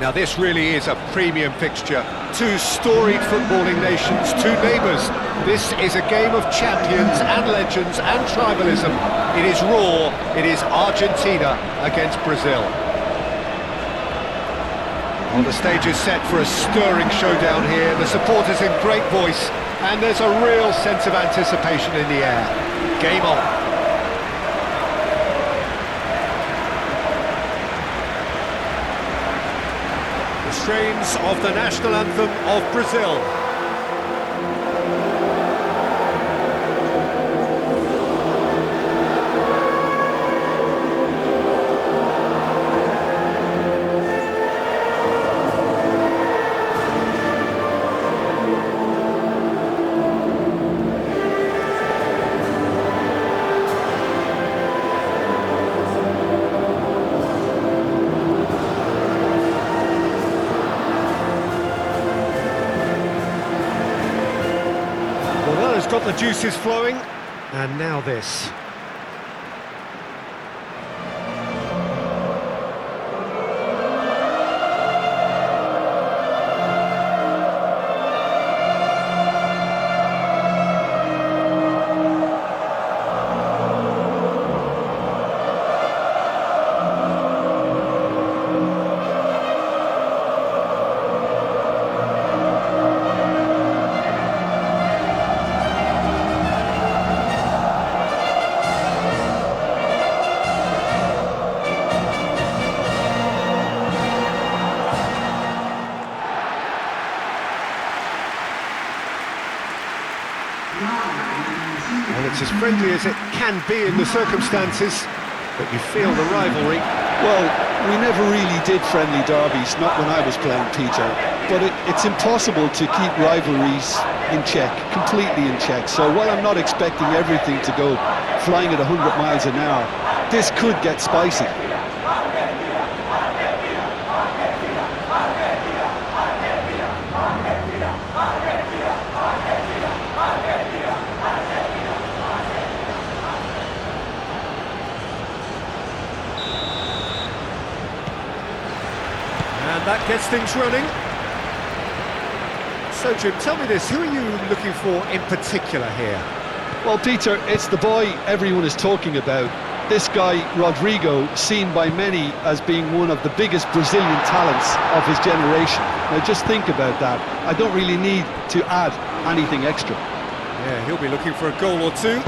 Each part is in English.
Now this really is a premium fixture. Two storied footballing nations, two neighbours. This is a game of champions and legends and tribalism. It is raw, it is Argentina against Brazil. Well, the stage is set for a stirring showdown here. The supporters in great voice, and there's a real sense of anticipation in the air. Game on. The strains of the national anthem of Brazil. Well, it's got the juices flowing, and now this. Well, it's as friendly as it can be in the circumstances, but you feel the rivalry. Well, we never really did friendly derbies, not when I was playing, Peter. But it's impossible to keep rivalries in check, completely in check. So while I'm not expecting everything to go flying at 100 miles an hour, this could get spicy. And that gets things running. So, Jim, tell me this, who are you looking for in particular here? Well, Peter, it's the boy everyone is talking about. This guy, Rodrigo, seen by many as being one of the biggest Brazilian talents of his generation. Now, just think about that. I don't really need to add anything extra. Yeah, he'll be looking for a goal or two.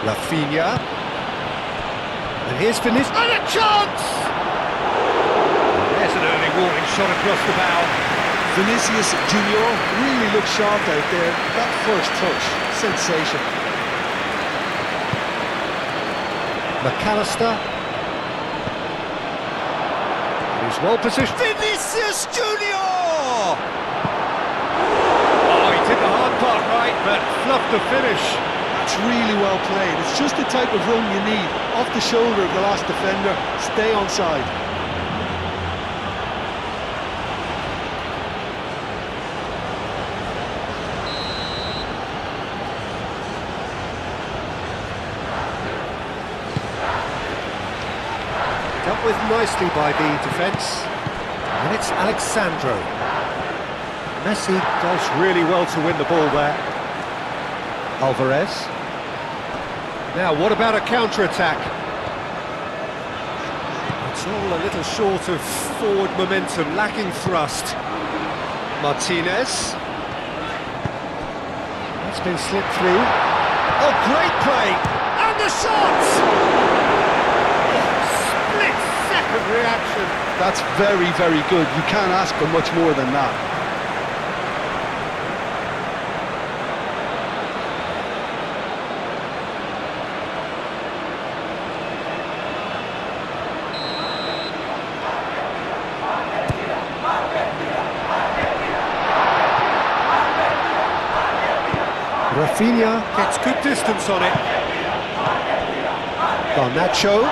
Rafinha. And here's Vinicius, and a chance! There's an early warning shot across the bow. Vinicius Junior really looked sharp out there. That first touch, sensation. McAllister. He's well positioned. Vinicius Junior! Oh, he did the hard part right, but fluffed the finish. It's really well played. It's just the type of run you need. Off the shoulder of the last defender, stay onside. Dealt with nicely by the defence. And it's Alexandro. Messi does really well to win the ball there. Alvarez. Now, what about a counter-attack? It's all a little short of forward momentum, lacking thrust. Martinez. That's been slipped through. Oh, great play! And the shot! Split-second reaction. That's very, very good. You can't ask for much more than that. Rafinha gets good distance on it. Garnacho.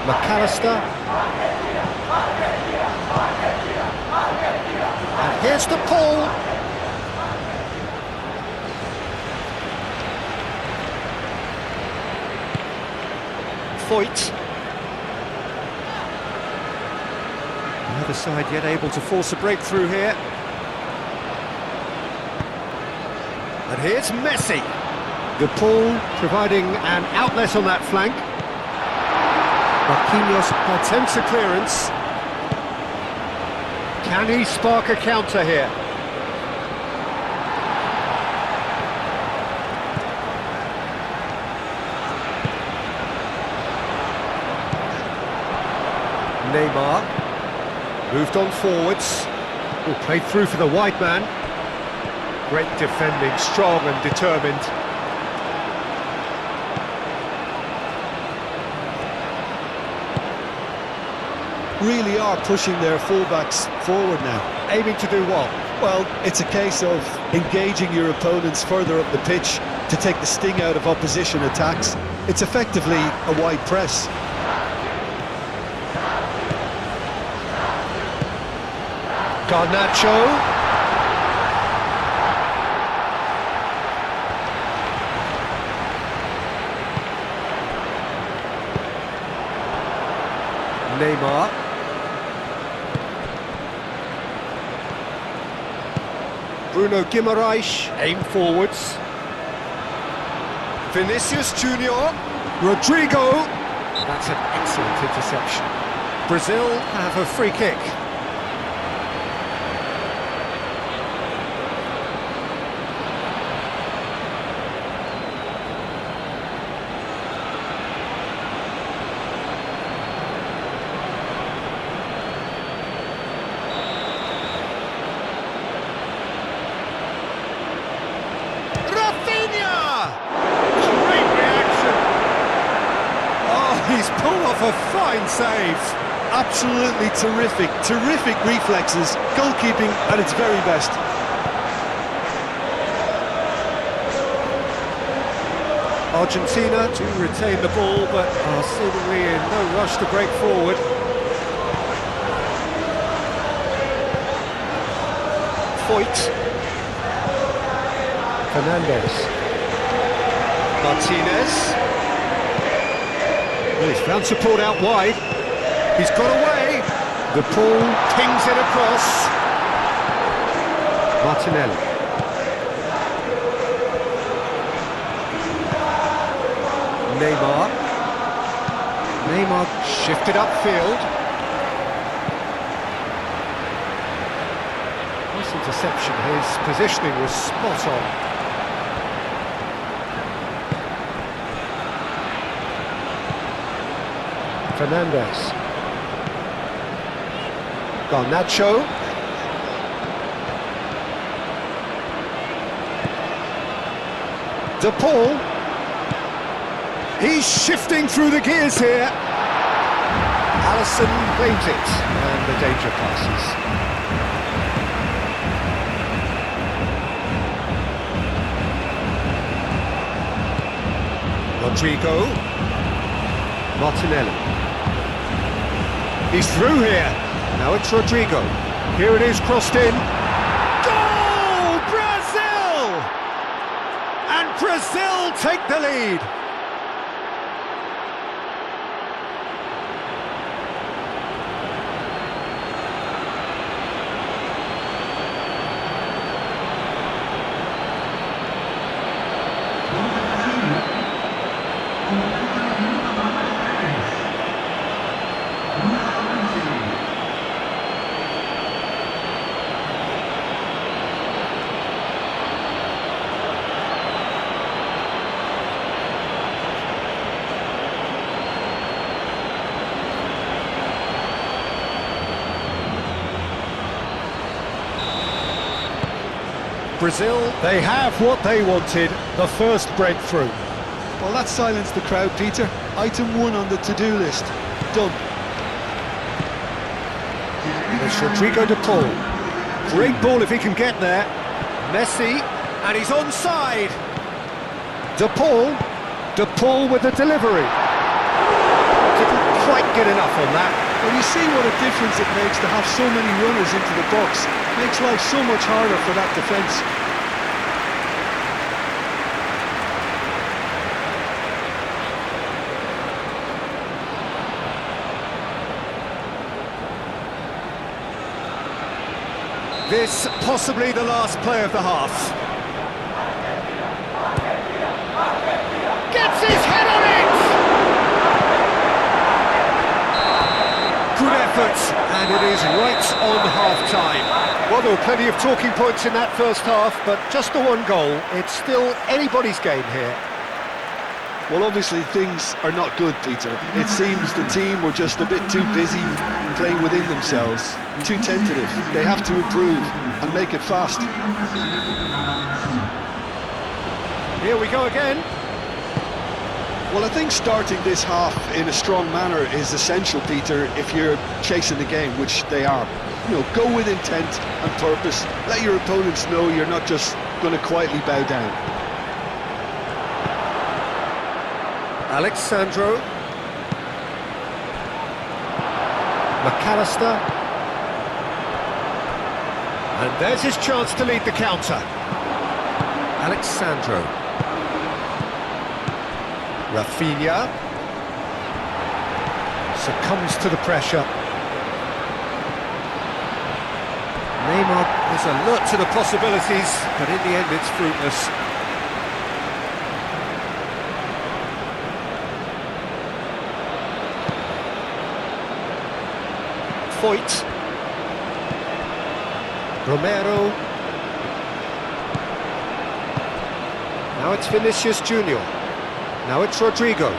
McAllister. And here's the pull. Foyt. The other side yet able to force a breakthrough here. And here's Messi. De Paul providing an outlet on that flank. Marquinhos attempts a clearance. Can he spark a counter here? Neymar moved on forwards. Played through for the wide man. Great defending, strong and determined. Really are pushing their fullbacks forward now. Aiming to do what? Well, it's a case of engaging your opponents further up the pitch to take the sting out of opposition attacks. It's effectively a wide press. Garnacho. Neymar. Bruno Guimaraes, aim forwards. Vinicius Junior. Rodrigo. That's an excellent interception. Brazil have a free kick. He's pulled off a fine save. Absolutely terrific, terrific reflexes. Goalkeeping at its very best. Argentina to retain the ball, but are seemingly in no rush to break forward. Foyt. Fernandez. Martinez. Well, he's found support out wide. He's got away. De Paul pings it across. Martinelli. Neymar shifted upfield. Nice interception. His positioning was spot on. Fernandez. Garnacho. De Paul. He's shifting through the gears here. Alisson claims it, and the danger passes. Rodrigo. Martinelli. He's through here. Now it's Rodrigo. Here it is, crossed in. Goal! Brazil! And Brazil take the lead. Brazil, they have what they wanted, the first breakthrough. Well, that silenced the crowd, Peter. Item 1 on the to-do list. Done. It's Rodrigo De Paul. Great ball if he can get there. Messi, and he's onside. De Paul with the delivery. Didn't quite get enough on that. Well, you see what a difference it makes to have so many runners into the box. Makes life so much harder for that defence. This possibly the last play of the half. Gets his head on it! Good effort, and it is right on half-time. Well, there were plenty of talking points in that first half, but just the one goal. It's still anybody's game here. Well, obviously things are not good, Peter. It seems the team were just a bit too busy playing within themselves, too tentative. They have to improve and make it fast. Here we go again. Well, I think starting this half in a strong manner is essential, Peter, if you're chasing the game, which they are. You know, go with intent and purpose. Let your opponents know you're not just going to quietly bow down. Alexandro. McAllister. And there's his chance to lead the counter. Alexandro. Rafinha. Succumbs to the pressure. Neymar is alert to the possibilities, but in the end it's fruitless. Foyt. Romero. Now it's Vinicius Junior. Now it's Rodrigo.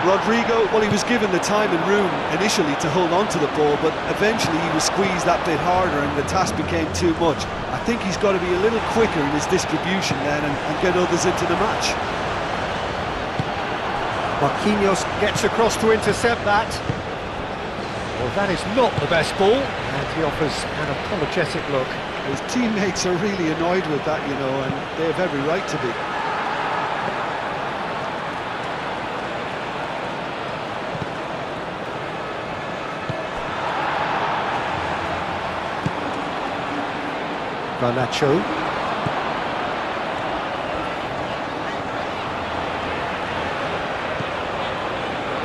Rodrigo, well, he was given the time and room initially to hold on to the ball, but eventually he was squeezed that bit harder and the task became too much. I think he's got to be a little quicker in his distribution then and get others into the match. Marquinhos gets across to intercept that. Well, that is not the best ball, and he offers an apologetic look. His teammates are really annoyed with that, you know, and they have every right to be. Garnacho.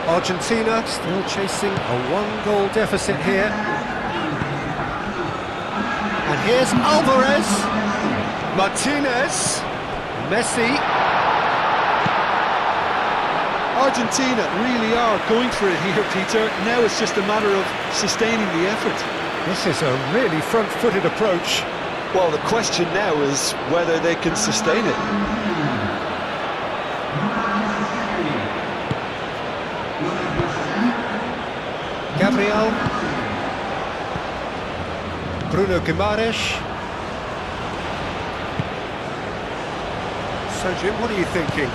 Argentina still chasing a one-goal deficit here. And here's Alvarez. Martinez. Messi. Argentina really are going for it here, Peter. Now it's just a matter of sustaining the effort. This is a really front-footed approach. Well, the question now is whether they can sustain it. Gabriel. Bruno Guimaraes. So, Jim, what are you thinking?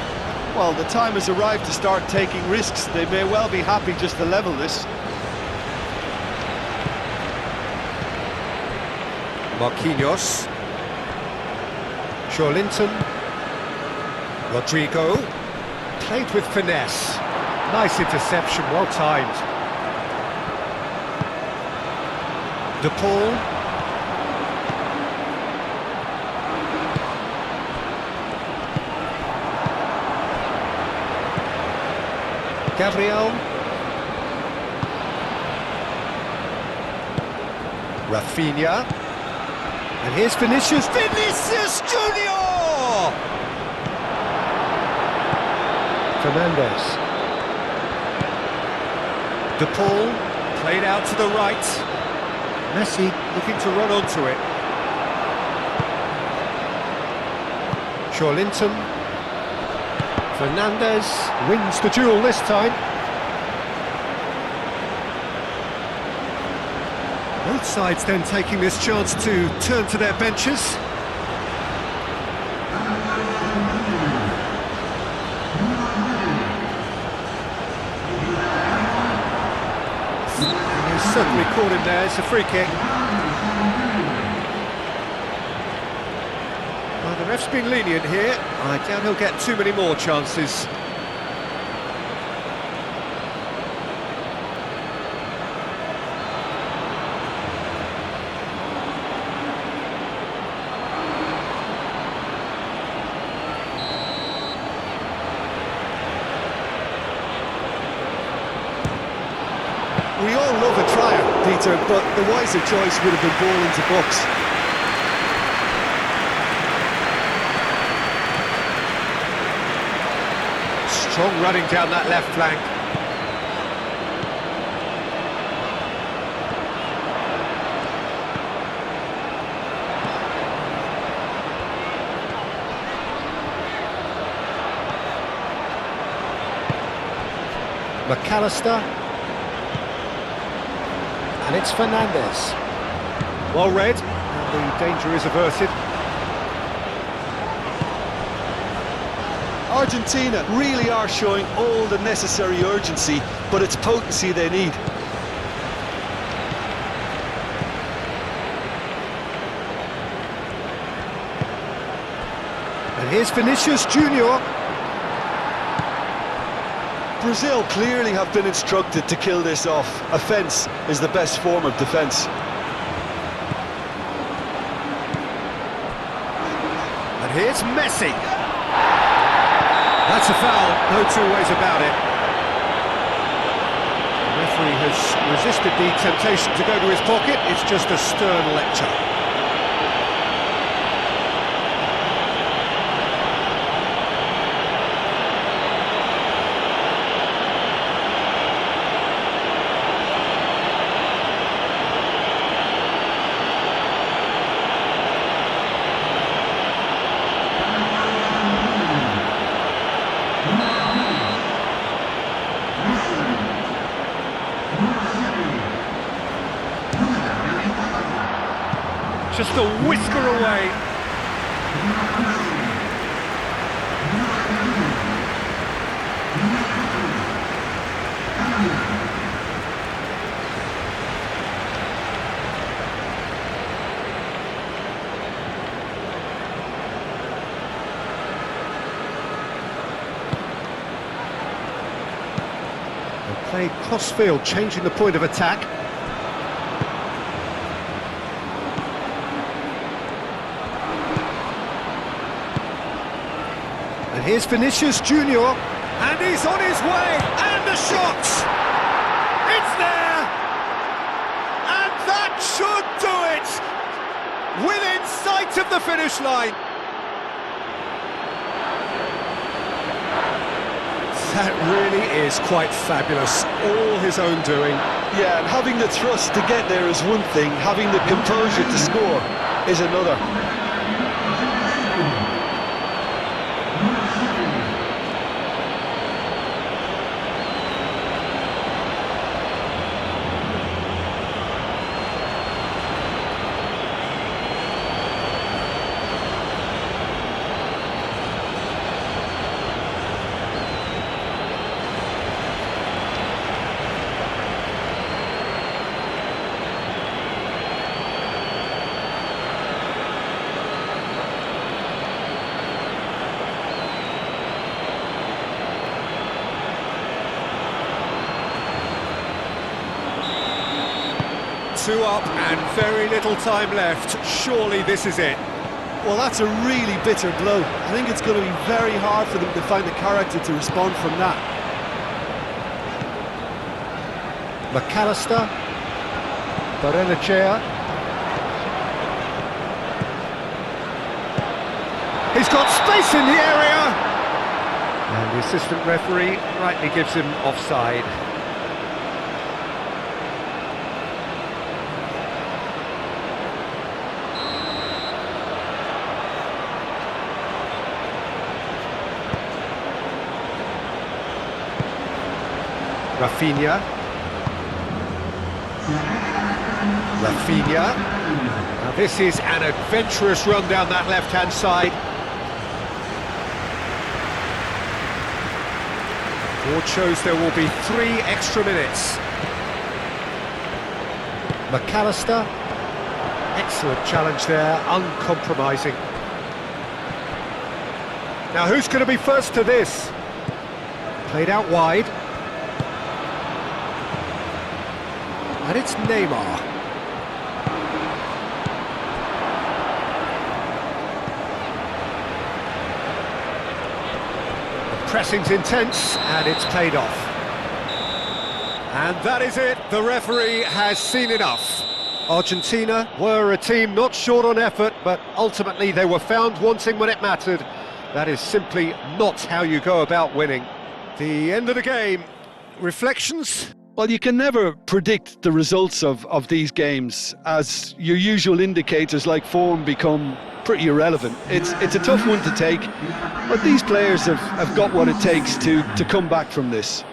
Well, the time has arrived to start taking risks. They may well be happy just to level this. Marquinhos. Joelinton. Rodrigo. Played with finesse. Nice interception, well timed. De Paul. Gabriel. Rafinha. And here's Vinicius. Vinicius Junior! Fernandes. De Paul. Played out to the right. Messi looking to run onto it. Joelinton. Fernandes wins the duel this time. Both sides then taking this chance to turn to their benches. He's certainly caught him there, it's a free kick. Well, the ref's been lenient here. I doubt he'll get too many more chances. We all love a triumph, Peter, but the wiser choice would have been ball into box. Strong running down that left flank. McAllister, and it's Fernandez. Well read, and the danger is averted. Argentina really are showing all the necessary urgency, but it's potency they need. And here's Vinicius Junior. Brazil clearly have been instructed to kill this off. Offence is the best form of defence. And here's Messi. That's a foul, no two ways about it. The referee has resisted the temptation to go to his pocket. It's just a stern lecture. Just a whisker away. They played cross-field, changing the point of attack. And here's Vinicius Junior, and he's on his way, and the shot! It's there! And that should do it! Within sight of the finish line! That really is quite fabulous, all his own doing. Yeah, and having the thrust to get there is one thing, having the composure to score is another. Two up and very little time left. Surely this is it. Well, that's a really bitter blow. I think it's going to be very hard for them to find the character to respond from that. McAllister, Barrenechea. He's got space in the area! And the assistant referee rightly gives him offside. Rafinha. Now this is an adventurous run down that left-hand side. Board shows there will be 3 extra minutes. McAllister. Excellent challenge there, uncompromising. Now who's going to be first to this? Played out wide. And it's Neymar. The pressing's intense, and it's paid off. And that is it, the referee has seen enough. Argentina were a team not short on effort, but ultimately they were found wanting when it mattered. That is simply not how you go about winning. The end of the game. Reflections? Well, you can never predict the results of these games, as your usual indicators like form become pretty irrelevant. It's a tough one to take, but these players have got what it takes to come back from this.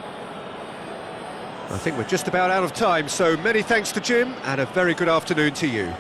I think we're just about out of time, so many thanks to Jim, and a very good afternoon to you.